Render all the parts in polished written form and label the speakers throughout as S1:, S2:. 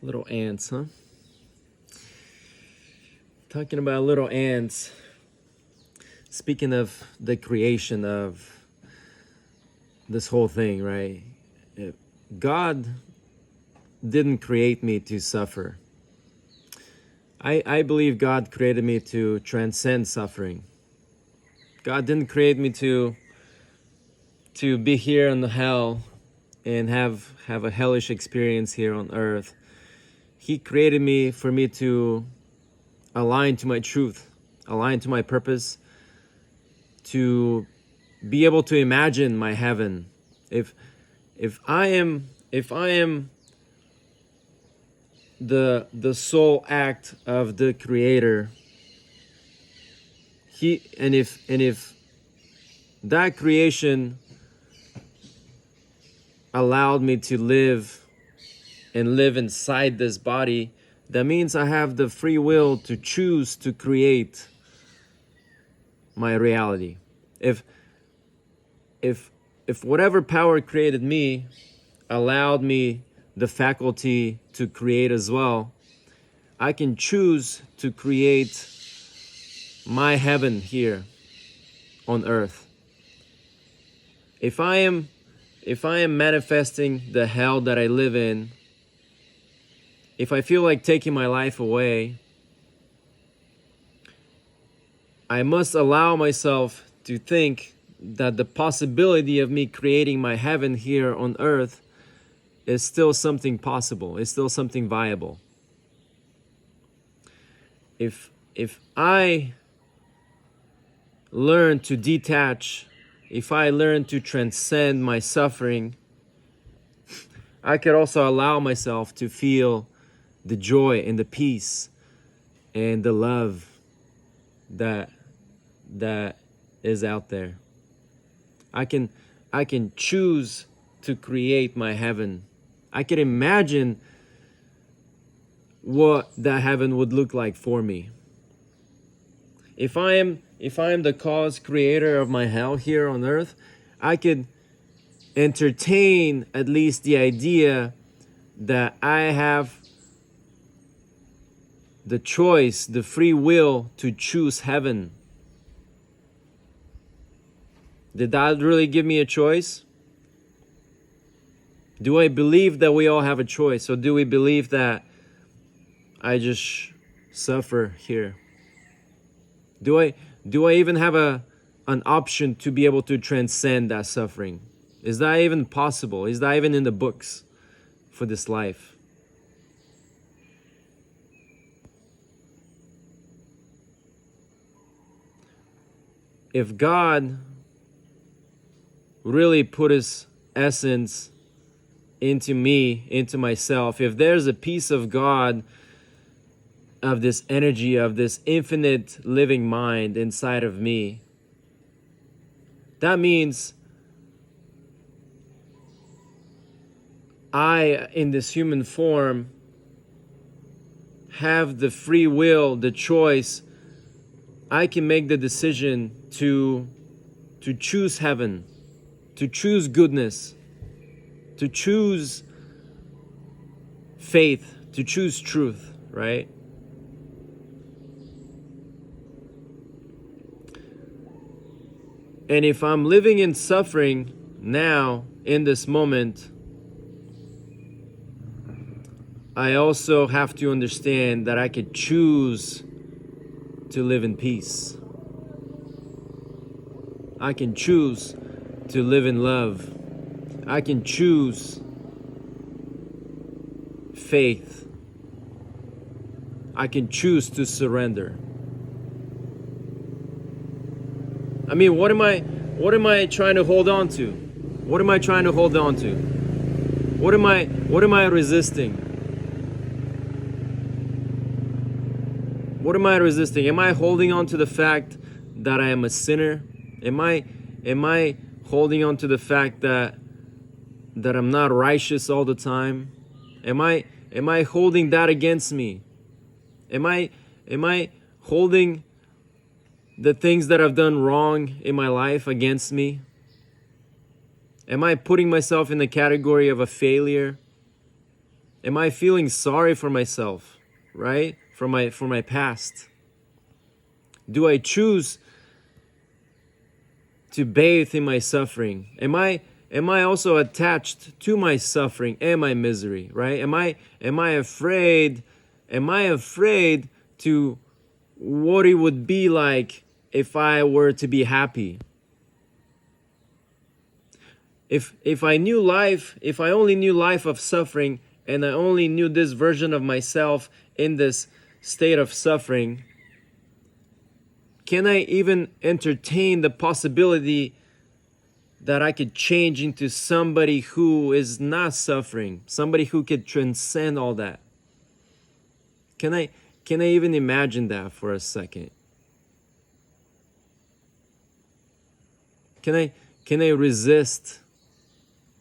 S1: Little ants, huh? Talking about little ants. Speaking of the creation of this whole thing, right? God didn't create me to suffer. I believe God created me to transcend suffering. God didn't create me to be here in the hell and have a hellish experience here on earth. He created me for me to align to my truth, align to my purpose, to be able to imagine my heaven. If I am the sole act of the Creator, if that creation allowed me to live inside this body, that means I have the free will to choose to create my reality. If whatever power created me allowed me the faculty to create as well, I can choose to create my heaven here on earth. If I am manifesting the hell that I live in, if I feel like taking my life away, I must allow myself to think that the possibility of me creating my heaven here on earth is still something possible, is still something viable. If I learn to detach, if I learn to transcend my suffering, I could also allow myself to feel the joy and the peace and the love that is out there. I can choose to create my heaven. I can imagine what that heaven would look like for me. If I am the cause creator of my hell here on earth, I could entertain at least the idea that I have the choice, the free will to choose heaven. Did that really give me a choice? Do I believe that we all have a choice? Or do we believe that I just suffer here? Do I even have an option to be able to transcend that suffering? Is that even possible? Is that even in the books for this life? If God really put His essence into me, into myself, if there's a piece of God, of this energy, of this infinite living mind inside of me, that means I, in this human form, have the free will, the choice. I can make the decision to choose heaven, to choose goodness, to choose faith, to choose truth, right? And if I'm living in suffering now, in this moment, I also have to understand that I could choose to live in peace. I can choose to live in love. I can choose faith. I can choose to surrender. I mean, what am I trying to hold on to? What am I trying to hold on to? What am I resisting? What am I resisting? Am I holding on to the fact that I am a sinner? Am I holding on to the fact that I'm not righteous all the time? Am I holding that against me? Am I holding the things that I've done wrong in my life against me? Am I putting myself in the category of a failure? Am I feeling sorry for myself, right? For my past? Do I choose to bathe in my suffering? Am I also attached to my suffering and my misery, right? Am I afraid? Am I afraid to what it would be like if I were to be happy? If I knew life, if I only knew life of suffering, and I only knew this version of myself in this state of suffering, can I even entertain the possibility that I could change into somebody who is not suffering, somebody who could transcend all that? Can I even imagine that for a second? Can I resist?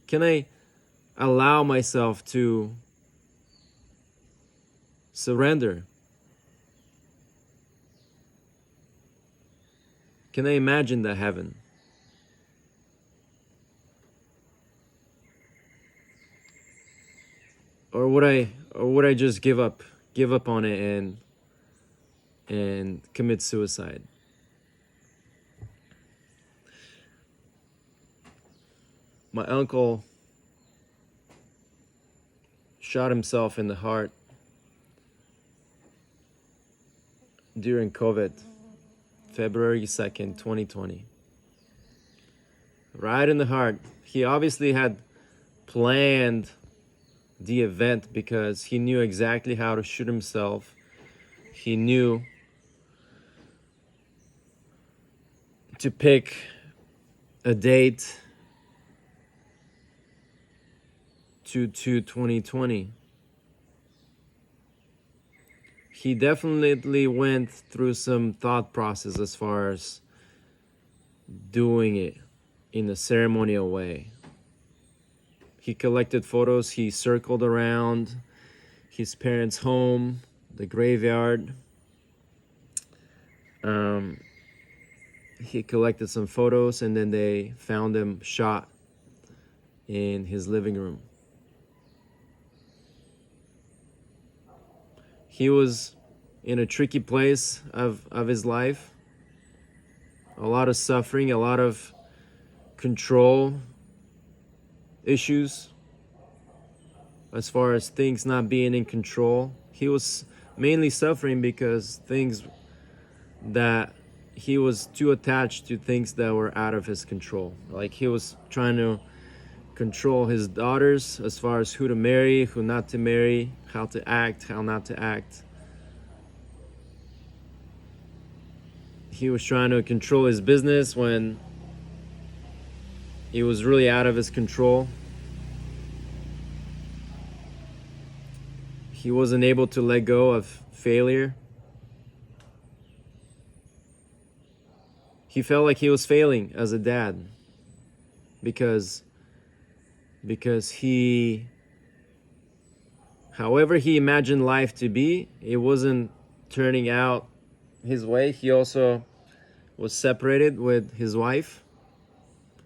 S1: Can I allow myself to surrender? Can I imagine the heaven? Or would I just give up on it and commit suicide? My uncle shot himself in the heart during COVID, February 2nd, 2020. Right in the heart. He obviously had planned the event because he knew exactly how to shoot himself. He knew to pick a date, 2/2/2020. He definitely went through some thought process as far as doing it in a ceremonial way. He collected photos, he circled around his parents' home, the graveyard. He collected some photos, and then they found him shot in his living room. He was in a tricky place of his life. A lot of suffering, a lot of control issues as far as things not being in control. He was mainly suffering because things that he was too attached to things that were out of his control. Like he was trying to control his daughters as far as who to marry, who not to marry, how to act, how not to act. He was trying to control his business when it was really out of his control. He wasn't able to let go of failure. He felt like he was failing as a dad because he, however he imagined life to be, it wasn't turning out his way. He also was separated with his wife,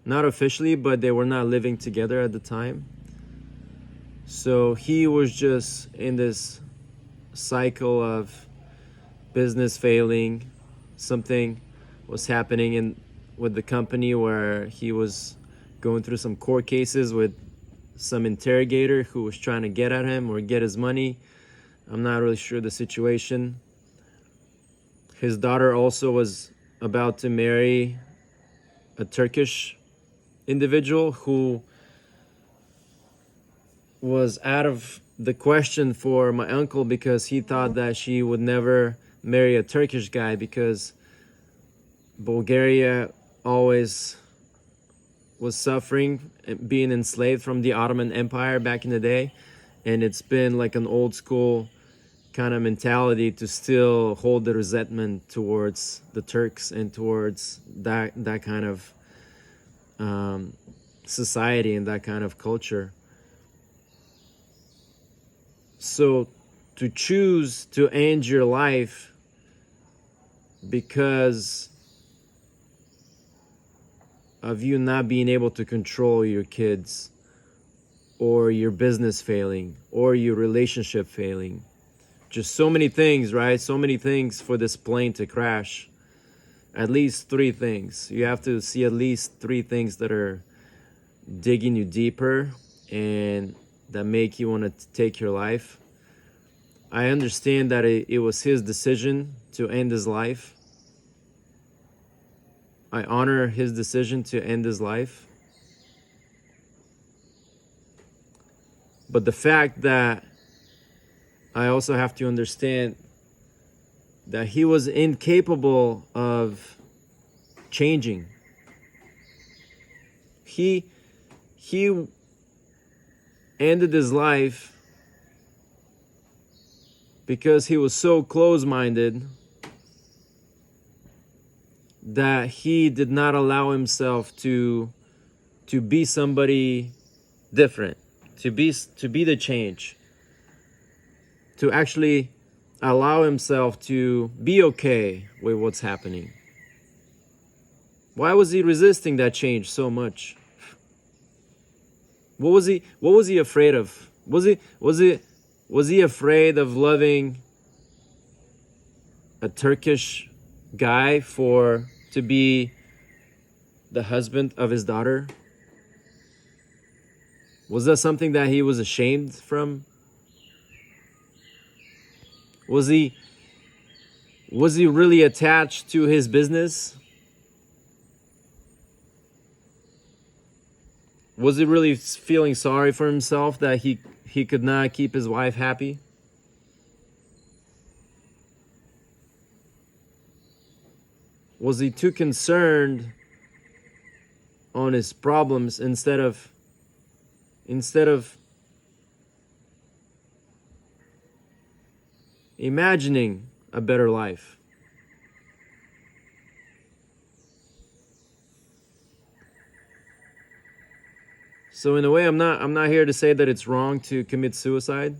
S1: not officially, but they were not living together at the time. So he was just in this cycle of business failing. Something was happening with the company where he was going through some court cases with some interrogator who was trying to get at him or get his money. I'm not really sure the situation. His daughter also was about to marry a Turkish individual who was out of the question for my uncle because he thought that she would never marry a Turkish guy because Bulgaria always was suffering being enslaved from the Ottoman Empire back in the day, and it's been like an old school kind of mentality to still hold the resentment towards the Turks and towards that kind of society and that kind of culture. So to choose to end your life because of you not being able to control your kids or your business failing, or your relationship failing. Just so many things, right? So many things for this plane to crash. At least 3 things. You have to see at least 3 things that are digging you deeper and that make you want to take your life. I understand that it was his decision to end his life. I honor his decision to end his life. But the fact that I also have to understand that he was incapable of changing. He ended his life because he was so close-minded that he did not allow himself to be somebody different, to be the change, to actually allow himself to be okay with what's happening. Why was he resisting that change so much? What was he afraid of? Was he afraid of loving a Turkish guy to be the husband of his daughter? Was that something that he was ashamed from? Was he really attached to his business? Was he really feeling sorry for himself that he could not keep his wife happy? Was he too concerned on his problems instead of imagining a better life? So in a way, I'm not here to say that it's wrong to commit suicide.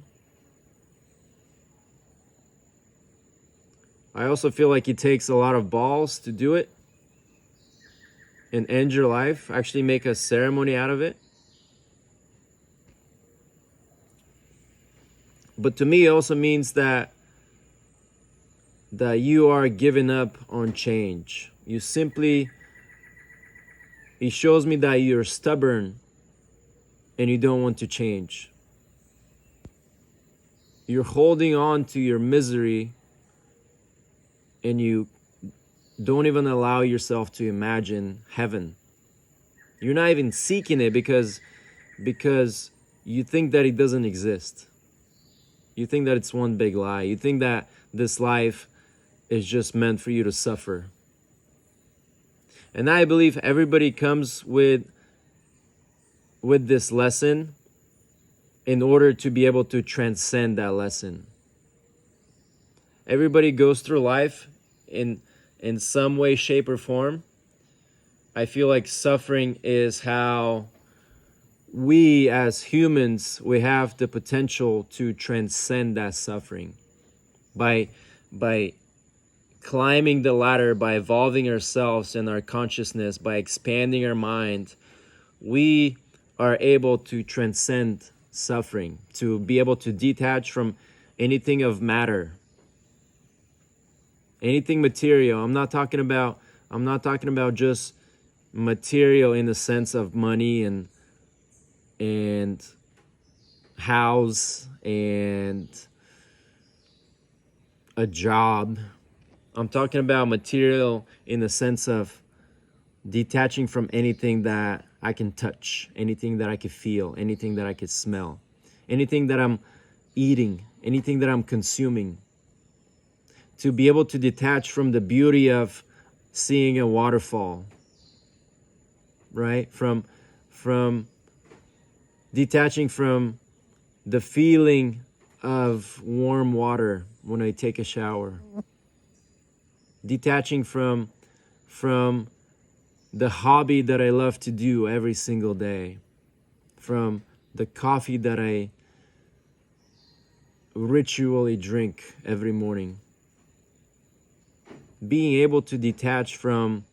S1: I also feel like it takes a lot of balls to do it and end your life, actually make a ceremony out of it. But to me, it also means that you are giving up on change. It shows me that you're stubborn and you don't want to change. You're holding on to your misery and you don't even allow yourself to imagine heaven. You're not even seeking it because you think that it doesn't exist. You think that it's one big lie. You think that this life is just meant for you to suffer. And I believe everybody comes with this lesson in order to be able to transcend that lesson. Everybody goes through life in some way, shape, or form. I feel like suffering is how we as humans, we have the potential to transcend that suffering by climbing the ladder, by evolving ourselves and our consciousness, by expanding our mind. We are able to transcend suffering, to be able to detach from anything of matter, anything material. I'm not talking about just material in the sense of money and house and a job. I'm talking about material in the sense of detaching from anything that I can touch, anything that I can feel, anything that I can smell, anything that I'm eating, anything that I'm consuming. To be able to detach from the beauty of seeing a waterfall, right? From detaching from the feeling of warm water when I take a shower. Detaching from the hobby that I love to do every single day. From the coffee that I ritually drink every morning. Being able to detach from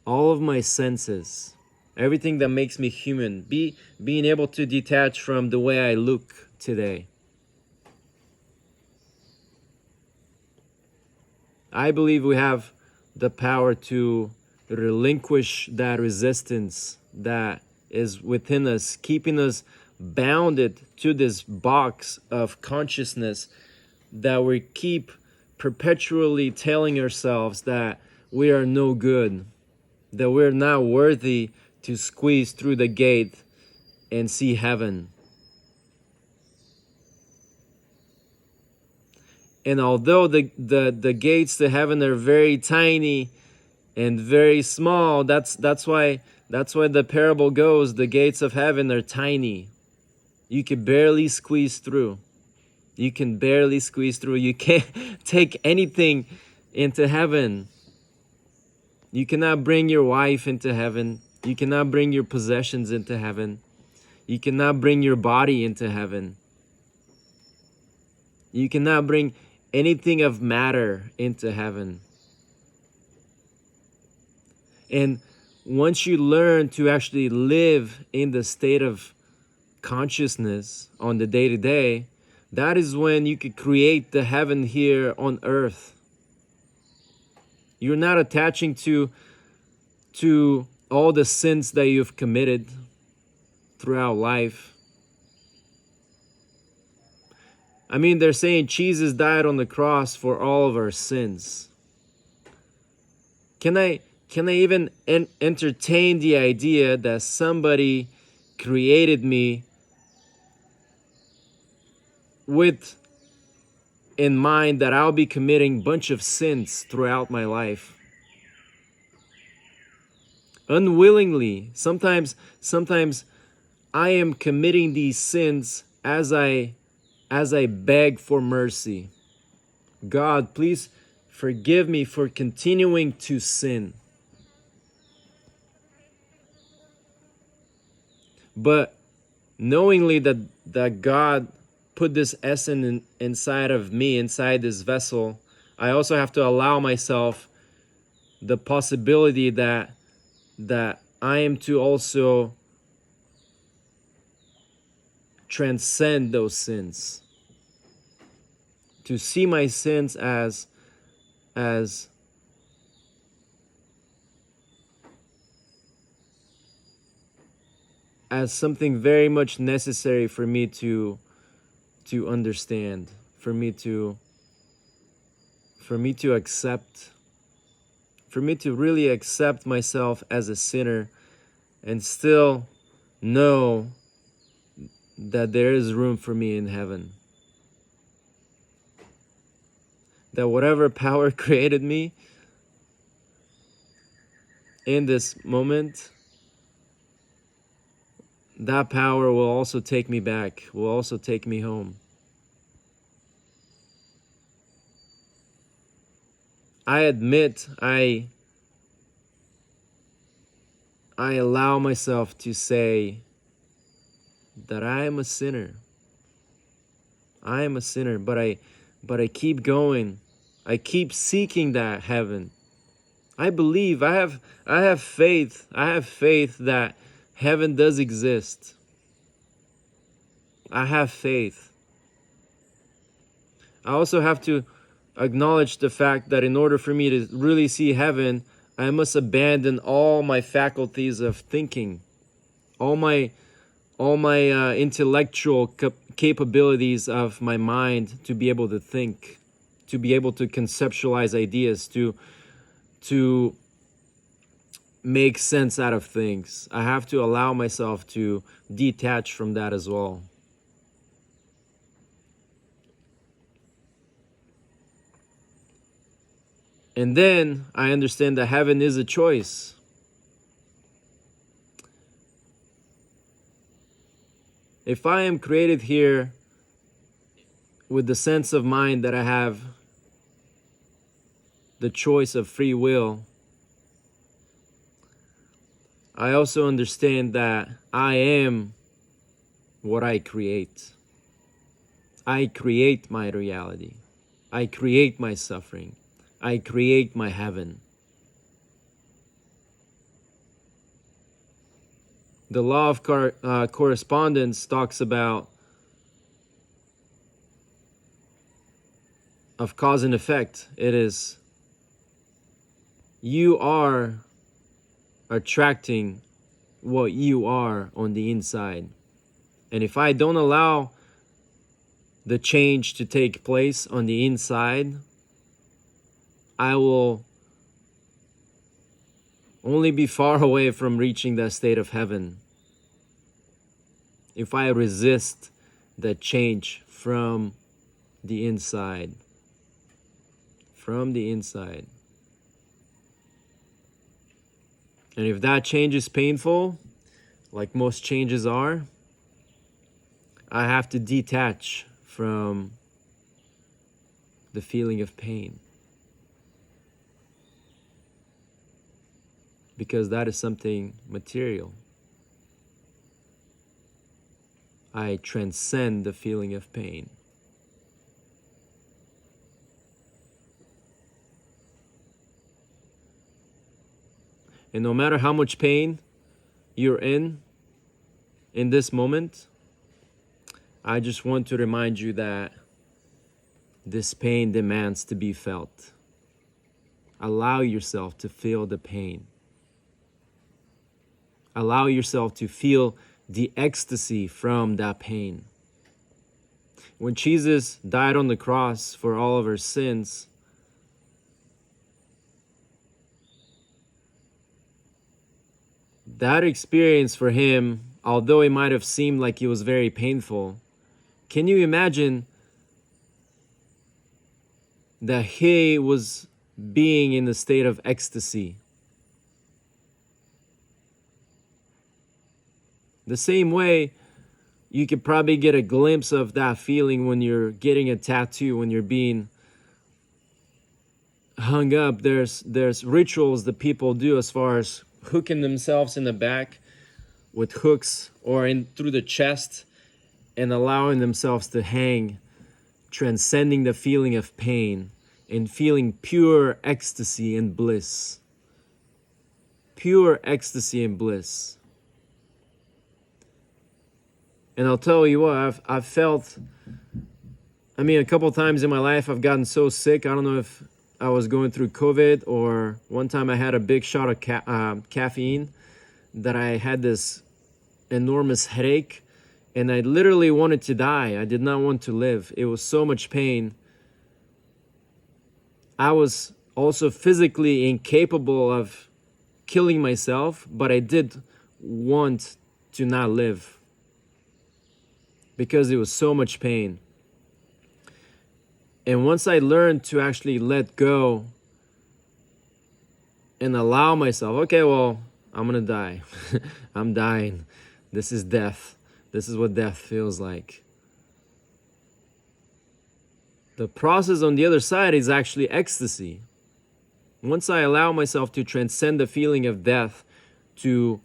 S1: all of my senses everything that makes me human, being able to detach from the way I look today. I believe we have the power to relinquish that resistance that is within us, keeping us bounded to this box of consciousness that we keep perpetually telling ourselves that we are no good, that we're not worthy to squeeze through the gate and see heaven. And although the gates to heaven are very tiny and very small, that's why the parable goes, the gates of heaven are tiny. You can barely squeeze through. You can barely squeeze through. You can't take anything into heaven. You cannot bring your wife into heaven. You cannot bring your possessions into heaven. You cannot bring your body into heaven. You cannot bring anything of matter into heaven. And once you learn to actually live in the state of consciousness on the day-to-day, that is when you could create the heaven here on earth. You're not attaching to all the sins that you've committed throughout life. I mean, they're saying Jesus died on the cross for all of our sins. Can I even entertain the idea that somebody created me with in mind that I'll be committing a bunch of sins throughout my life? Unwillingly, sometimes I am committing these sins as I beg for mercy. God, please forgive me for continuing to sin. But knowingly that God put this essence inside of me, inside this vessel, I also have to allow myself the possibility that I am to also transcend those sins, to see my sins as something very much necessary for me to understand, for me to accept, for me to really accept myself as a sinner and still know that there is room for me in heaven. That whatever power created me in this moment, that power will also take me back, will also take me home. I admit I allow myself to say that I am a sinner. I am a sinner, but I keep going. I keep seeking that heaven. I believe, I have faith. I have faith that heaven does exist. I have faith. I also have to acknowledge the fact that in order for me to really see heaven, I must abandon all my faculties of thinking, all my intellectual capabilities of my mind to be able to think, to be able to conceptualize ideas, to make sense out of things. I have to allow myself to detach from that as well. And then I understand that heaven is a choice. If I am created here with the sense of mind that I have the choice of free will, I also understand that I am what I create. I create my reality. I create my suffering. I create my heaven. The law of correspondence talks about of cause and effect. It is you are attracting what you are on the inside. And if I don't allow the change to take place on the inside, I will only be far away from reaching that state of heaven if I resist that change from the inside. From the inside. And if that change is painful, like most changes are, I have to detach from the feeling of pain. Because that is something material. I transcend the feeling of pain. And no matter how much pain you're in this moment, I just want to remind you that this pain demands to be felt. Allow yourself to feel the pain. Allow yourself to feel the ecstasy from that pain. When Jesus died on the cross for all of our sins, that experience for him, although it might have seemed like it was very painful, can you imagine that he was being in a state of ecstasy? The same way you could probably get a glimpse of that feeling when you're getting a tattoo, when you're being hung up. There's rituals that people do as far as hooking themselves in the back with hooks or in through the chest and allowing themselves to hang, transcending the feeling of pain and feeling pure ecstasy and bliss. Pure ecstasy and bliss. And I'll tell you what, I've felt, a couple times in my life I've gotten so sick. I don't know if I was going through COVID, or one time I had a big shot of caffeine that I had this enormous headache and I literally wanted to die. I did not want to live. It was so much pain. I was also physically incapable of killing myself, but I did want to not live because it was so much pain. And once I learned to actually let go and allow myself, okay, well, I'm gonna die. I'm dying. This is death. This is what death feels like. The process on the other side is actually ecstasy. Once I allow myself to transcend the feeling of death, to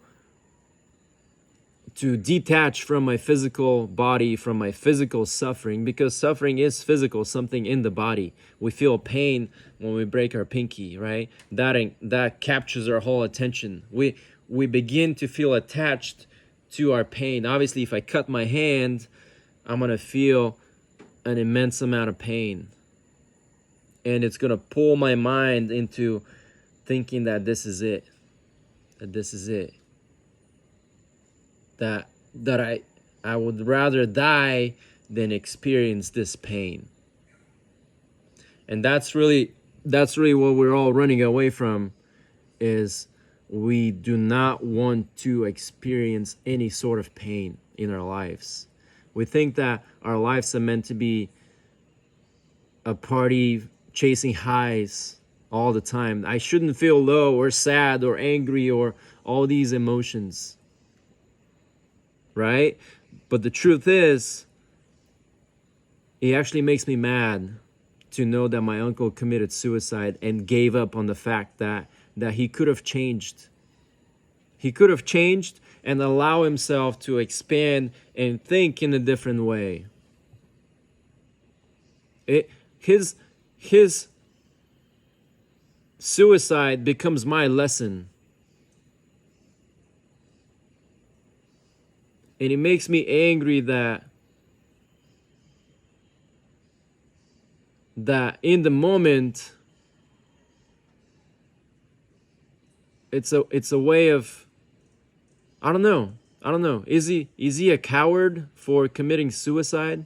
S1: detach from my physical body, from my physical suffering, because suffering is physical, something in the body. We feel pain when we break our pinky, right? That captures our whole attention. We begin to feel attached to our pain. Obviously, if I cut my hand, I'm going to feel an immense amount of pain. And it's going to pull my mind into thinking that this is it. That this is it. That I would rather die than experience this pain. And that's really what we're all running away from, is we do not want to experience any sort of pain in our lives. We think that our lives are meant to be a party chasing highs all the time. I shouldn't feel low or sad or angry or all these emotions. Right? But the truth is, it actually makes me mad to know that my uncle committed suicide and gave up on the fact that he could have changed. He could have changed and allow himself to expand and think in a different way. His suicide becomes my lesson. And it makes me angry that in the moment it's a way of, I don't know. Is he a coward for committing suicide?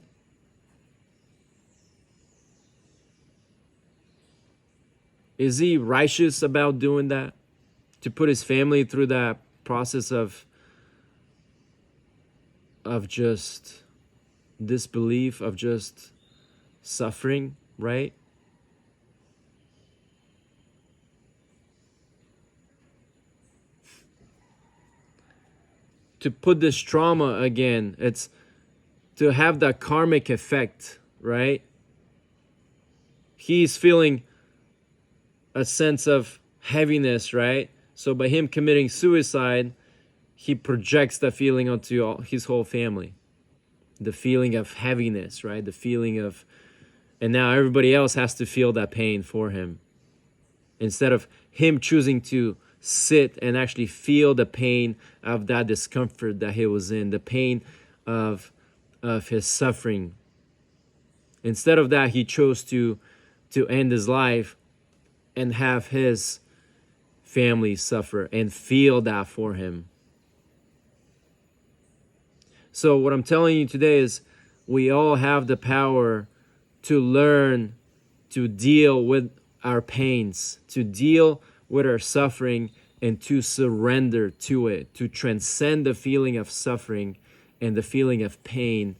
S1: Is he righteous about doing that? To put his family through that process of just disbelief, of just suffering, right? To put this trauma again, it's to have that karmic effect, right? He's feeling a sense of heaviness, right? So by him committing suicide, he projects that feeling onto his whole family. The feeling of heaviness, right? The feeling of, and now everybody else has to feel that pain for him. Instead of him choosing to sit and actually feel the pain of that discomfort that he was in, the pain of his suffering. Instead of that, he chose to end his life and have his family suffer and feel that for him. So what I'm telling you today is we all have the power to learn to deal with our pains, to deal with our suffering, and to surrender to it, to transcend the feeling of suffering and the feeling of pain,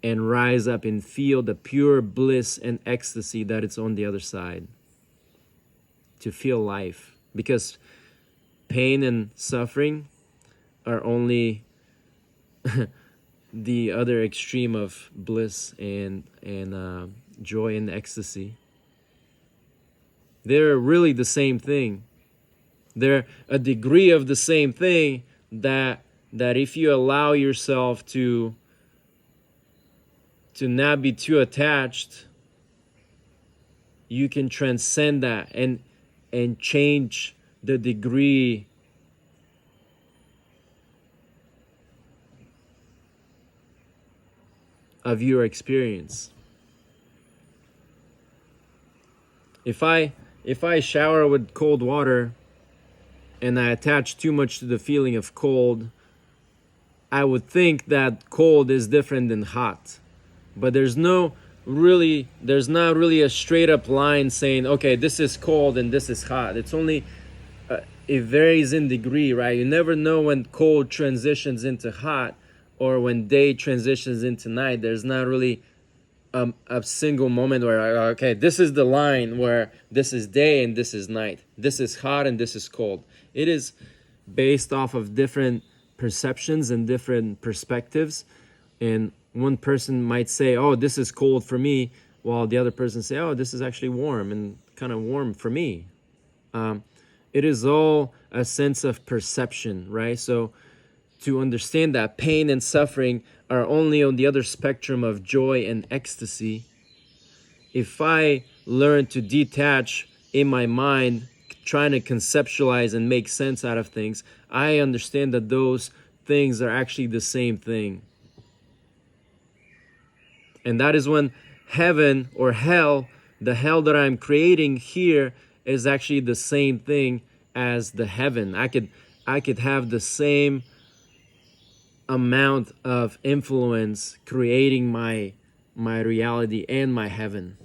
S1: and rise up and feel the pure bliss and ecstasy that it's on the other side. To feel life. Because pain and suffering are only the other extreme of bliss and joy and ecstasy. They're really the same thing. They're a degree of the same thing that if you allow yourself to not be too attached, you can transcend that and change the degree of your experience. If I shower with cold water and I attach too much to the feeling of cold, I would think that cold is different than hot. But there's not really a straight up line saying, okay, this is cold and this is hot. It's only, it varies in degree, right? You never know when cold transitions into hot or when day transitions into night. There's not really a single moment where, okay, this is the line where this is day and this is night. This is hot and this is cold. It is based off of different perceptions and different perspectives. And one person might say, oh, this is cold for me, while the other person say, oh, this is actually warm and kind of warm for me. It is all a sense of perception, right? So to understand that pain and suffering are only on the other spectrum of joy and ecstasy, if I learn to detach in my mind, trying to conceptualize and make sense out of things, I understand that those things are actually the same thing. And that is when heaven or hell, the hell that I'm creating here, is actually the same thing as the heaven. I could have the same amount of influence creating my reality and my heaven,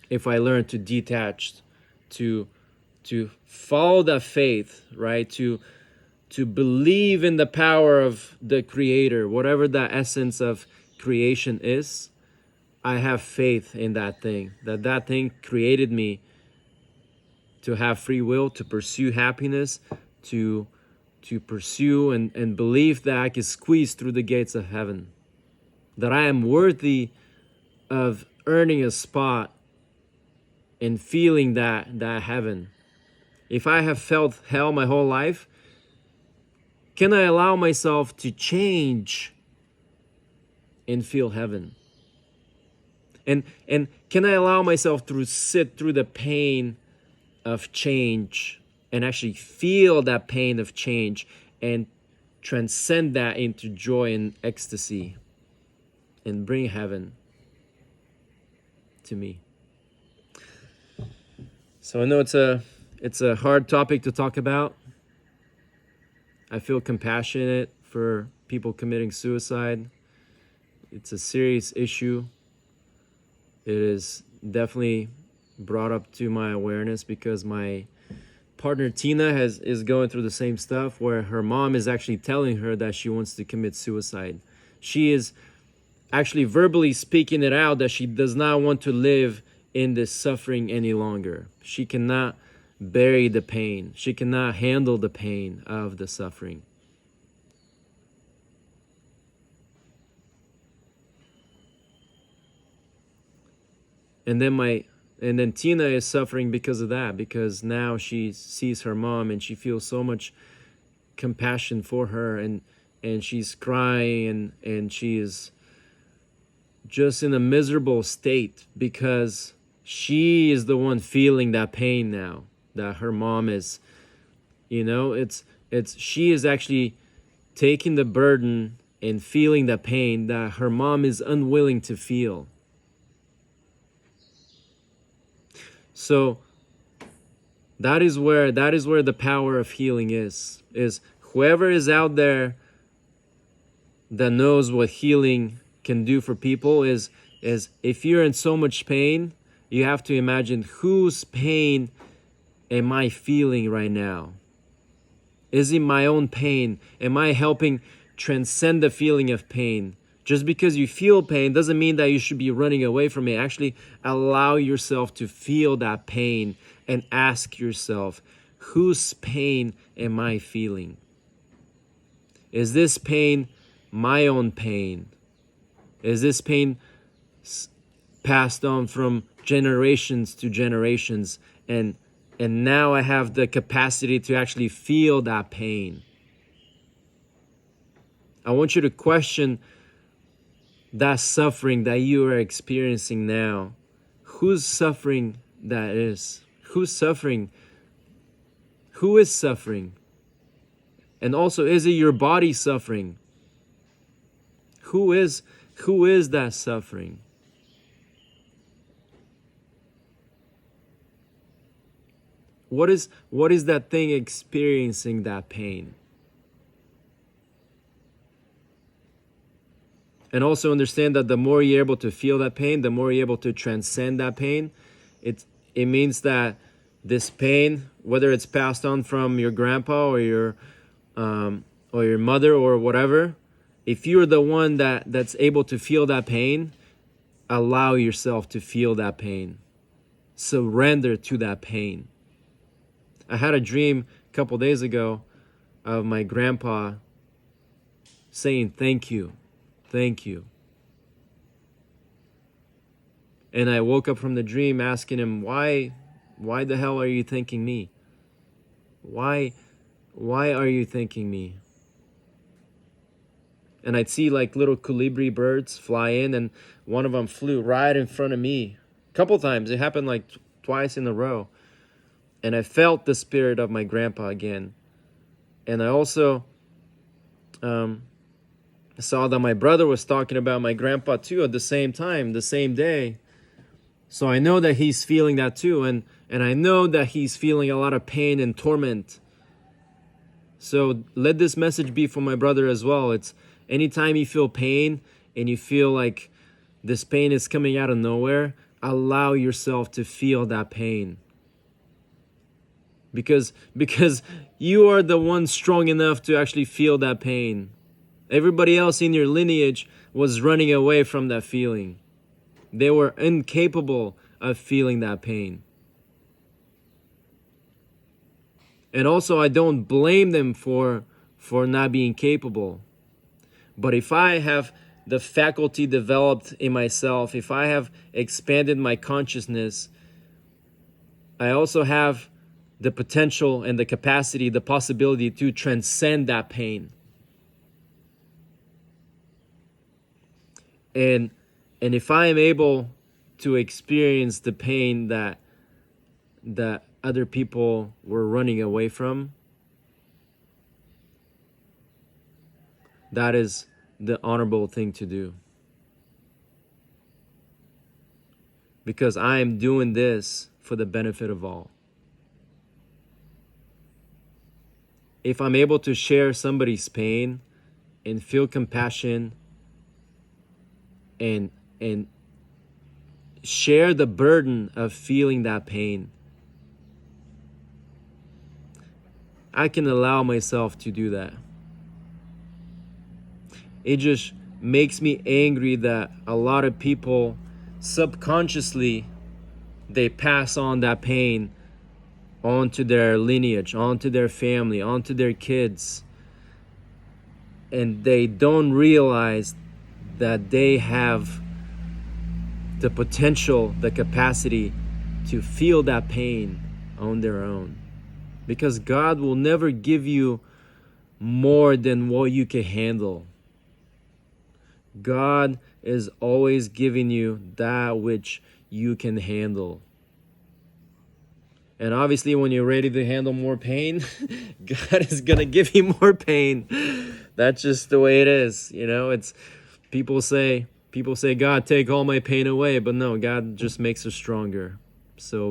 S1: if I learn to detach, to follow that faith, right? To believe in the power of the Creator, whatever the essence of creation is. I have faith in that thing, that thing created me to have free will, to pursue happiness, to pursue and believe that I can squeeze through the gates of heaven, that I am worthy of earning a spot and feeling that heaven. If I have felt hell my whole life, can I allow myself to change and feel heaven? And can I allow myself to sit through the pain of change and actually feel that pain of change and transcend that into joy and ecstasy and bring heaven to me. So I know it's a hard topic to talk about. I feel compassionate for people committing suicide. It's a serious issue. It is definitely brought up to my awareness because my partner Tina is going through the same stuff, where her mom is actually telling her that she wants to commit suicide. She is actually verbally speaking it out that she does not want to live in this suffering any longer. She cannot bury the pain. She cannot handle the pain of the suffering. And then Tina is suffering because of that, because now she sees her mom and she feels so much compassion for her, and she's crying and she is just in a miserable state because she is the one feeling that pain now that her mom is, it's she is actually taking the burden and feeling the pain that her mom is unwilling to feel. So that is where the power of healing is whoever is out there that knows what healing can do for people is if you're in so much pain, you have to imagine, whose pain am I feeling right now? Is it my own pain? Am I helping transcend the feeling of pain? Just because you feel pain doesn't mean that you should be running away from it. Actually, allow yourself to feel that pain and ask yourself, whose pain am I feeling? Is this pain my own pain? Is this pain passed on from generations to generations, and now I have the capacity to actually feel that pain? I want you to question that suffering that you are experiencing now. Whose suffering that is? Who's suffering? Who is suffering? And also, is it your body suffering? Who is that suffering? What is that thing experiencing that pain? And also understand that the more you're able to feel that pain, the more you're able to transcend that pain. It means that this pain, whether it's passed on from your grandpa or your mother or whatever, if you're the one that's able to feel that pain, allow yourself to feel that pain. Surrender to that pain. I had a dream a couple days ago of my grandpa saying, "Thank you. Thank you." And I woke up from the dream asking him, why the hell are you thanking me? Why are you thanking me? And I'd see like little colibri birds fly in, and one of them flew right in front of me. A couple times. It happened like twice in a row. And I felt the spirit of my grandpa again. And I also saw that my brother was talking about my grandpa too at the same time, the same day. So I know that he's feeling that too, and I know that he's feeling a lot of pain and torment. So let this message be for my brother as well. It's anytime you feel pain and you feel like this pain is coming out of nowhere, allow yourself to feel that pain. Because you are the one strong enough to actually feel that pain. Everybody else in your lineage was running away from that feeling. They were incapable of feeling that pain. And also, I don't blame them for not being capable. But if I have the faculty developed in myself, if I have expanded my consciousness, I also have the potential and the capacity, the possibility to transcend that pain. And if I am able to experience the pain that other people were running away from, that is the honorable thing to do. Because I am doing this for the benefit of all. If I'm able to share somebody's pain and feel compassion and share the burden of feeling that pain, I can allow myself to do that. It just makes me angry that a lot of people subconsciously, they pass on that pain onto their lineage, onto their family, onto their kids. And they don't realize that they have the potential, the capacity to feel that pain on their own. Because God will never give you more than what you can handle. God is always giving you that which you can handle. And obviously when you're ready to handle more pain, God is going to give you more pain. That's just the way it is. You know, it's people say, God, take all my pain away. But no, God just makes us stronger. So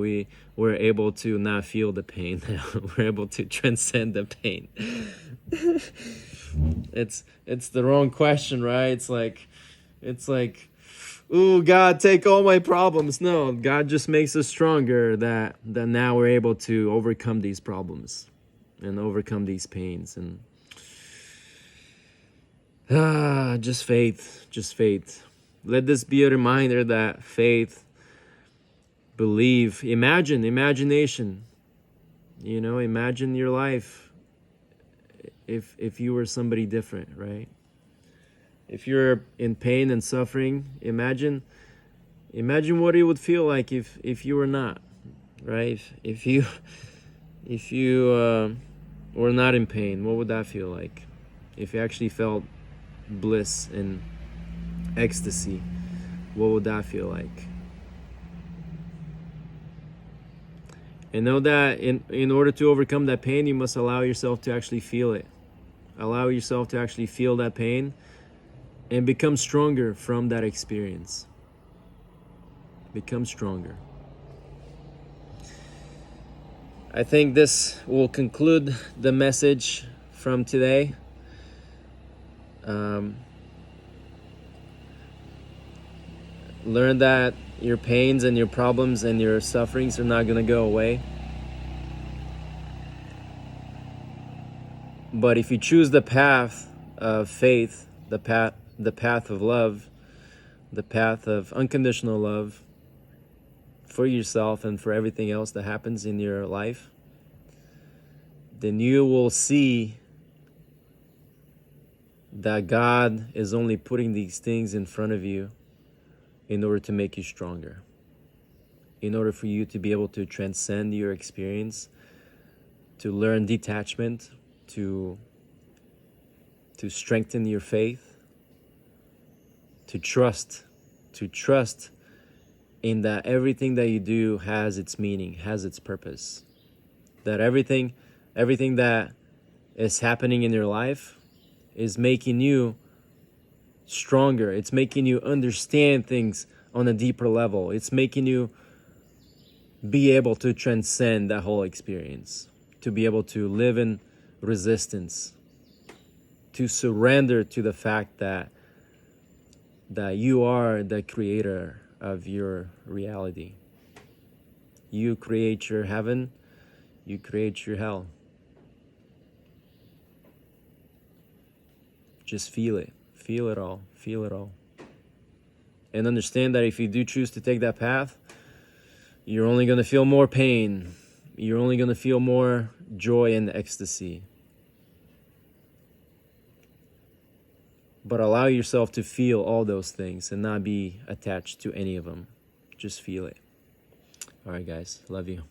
S1: we're able to not feel the pain. We're able to transcend the pain. It's the wrong question, right? It's like, ooh, God, take all my problems. No, God just makes us stronger that now we're able to overcome these problems and overcome these pains. And just faith. Let this be a reminder that faith, believe, imagination. You know, imagine your life if you were somebody different, right? If you're in pain and suffering, imagine what it would feel like if you were not, right? If you were not in pain, what would that feel like? If you actually felt bliss and ecstasy, what would that feel like? And know that in order to overcome that pain, you must allow yourself to actually feel it. Allow yourself to actually feel that pain and become stronger from that experience. Become stronger. I think this will conclude the message from today. Learn that your pains and your problems and your sufferings are not going to go away. But if you choose the path of faith, the path of love, the path of unconditional love for yourself and for everything else that happens in your life, then you will see that God is only putting these things in front of you in order to make you stronger, in order for you to be able to transcend your experience, to learn detachment, to strengthen your faith, to trust in that everything that you do has its meaning, has its purpose, that everything that is happening in your life is making you stronger. It's making you understand things on a deeper level. It's making you be able to transcend that whole experience, to be able to live in resistance, to surrender to the fact that you are the creator of your reality. You create your heaven, you create your hell. Just feel it. Feel it all. Feel it all. And understand that if you do choose to take that path, you're only going to feel more pain. You're only going to feel more joy and ecstasy. But allow yourself to feel all those things and not be attached to any of them. Just feel it. All right, guys. Love you.